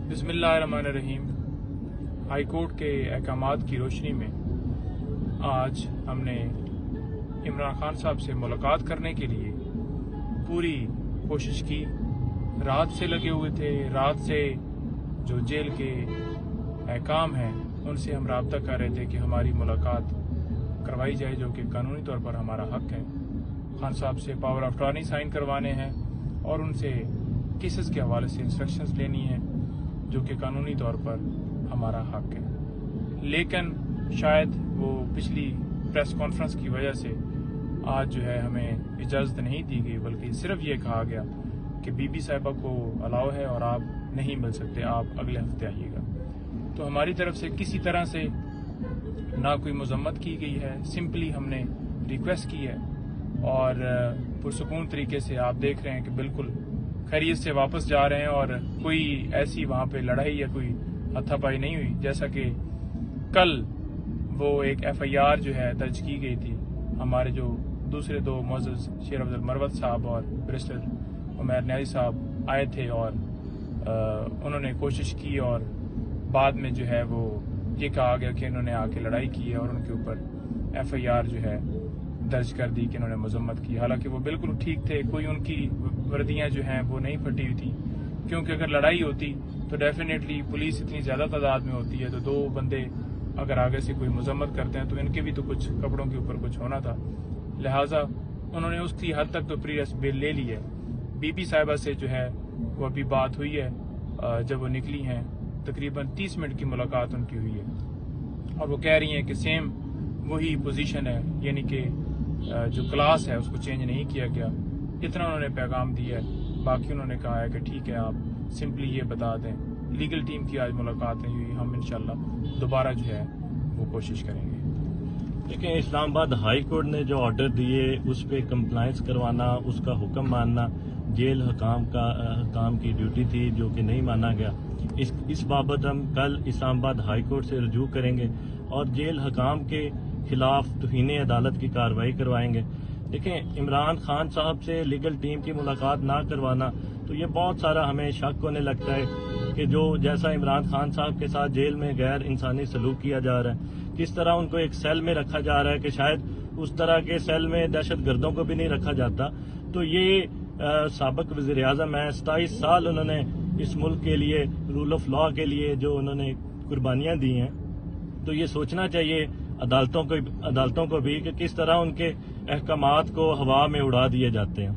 बिस्मिल्लाहिर्रहमानिर्रहीम। High court के अहकामात की रोशनी में आज हमने इमरान खान साहब से मुलाकात करने के लिए पूरी कोशिश की। रात से लगे हुए थे। रात से जो जेल के अहकाम हैं उनसे हम राब्ता कर रहे थे कि हमारी मुलाकात करवाई जाए, जो कि कानूनी तौर पर हमारा हक है। खान साहब से पावर ऑफ अटॉर्नी साइन करवाने हैं और उनसे केसेस के हवाले से इंस्ट्रक्शंस लेनी है, जो कि कानूनी तौर पर हमारा हक है। लेकिन शायद वो पिछली प्रेस कॉन्फ्रेंस की वजह से आज जो है हमें इजाज़त नहीं दी गई, बल्कि सिर्फ ये कहा गया कि बीबी साहिबा को अलाउ है और आप नहीं मिल सकते, आप अगले हफ्ते आइएगा। तो हमारी तरफ से किसी तरह से ना कोई मजम्मत की गई है, सिंपली हमने रिक्वेस्ट की है और पुरसुकून तरीके से आप देख रहे हैं कि बिल्कुल खैरियत से वापस जा रहे हैं और कोई ऐसी वहाँ पे लड़ाई या कोई हाथापाई नहीं हुई। जैसा कि कल वो एक FIR जो है दर्ज की गई थी, हमारे जो दूसरे दो मुअज़्ज़ज़ शेर अब्दुल मरवत साहब और बैरिस्टर उमैर न्याज़ी साहब आए थे और उन्होंने कोशिश की और बाद में जो है वो ये कहा गया कि इन्होंने आके लड़ाई की है और उनके ऊपर FIR जो है दर्ज कर दी कि इन्होंने मजम्मत की। हालांकि वो बिल्कुल ठीक थे, कोई उनकी वर्दियां जो हैं वो नहीं फटी हुई थी, क्योंकि अगर लड़ाई होती तो डेफिनेटली पुलिस इतनी ज़्यादा तादाद में होती है तो दो बंदे अगर आगे से कोई मजम्मत करते हैं तो इनके भी तो कुछ कपड़ों के ऊपर कुछ होना था। लिहाजा उन्होंने उसकी हद तक तो प्री अरेस्ट बेल ले ली है। बीबी साहिबा से जो है वो अभी बात हुई है, जब वो निकली हैं तकरीबन 30 मिनट की मुलाकात उनकी हुई है और वो कह रही हैं कि सेम वही पोजीशन है, यानी कि जो क्लास है उसको चेंज नहीं किया गया। इतना उन्होंने पैगाम दिया है। बाकी उन्होंने कहा है कि ठीक है, आप सिंपली ये बता दें। लीगल टीम की आज मुलाकात नहीं हुई, हम इंशाल्लाह दोबारा जो है वो कोशिश करेंगे। देखिए, इस्लामाबाद हाई कोर्ट ने जो ऑर्डर दिए उस पर कंप्लाइंस करवाना, उसका हुक्म मानना जेल हकाम की ड्यूटी थी, जो कि नहीं माना गया। इस बाबत हम कल इस्लामाबाद हाई कोर्ट से रजू करेंगे और जेल हकाम के खिलाफ तौहीन अदालत की कार्रवाई करवाएंगे। देखें, इमरान खान साहब से लीगल टीम की मुलाकात ना करवाना, तो ये बहुत सारा हमें शक होने लगता है कि जो जैसा इमरान खान साहब के साथ जेल में गैर इंसानी सलूक किया जा रहा है, किस तरह उनको एक सेल में रखा जा रहा है कि शायद उस तरह के सेल में दहशत गर्दों को भी नहीं रखा जाता। तो ये साबिक वज़ीर आज़म है, 27 साल उन्होंने इस मुल्क के लिए, रूल ऑफ लॉ के लिए जो उन्होंने कुर्बानियाँ दी हैं। तो ये सोचना चाहिए अदालतों को भी कि किस तरह उनके अहकामात को हवा में उड़ा दिए जाते हैं।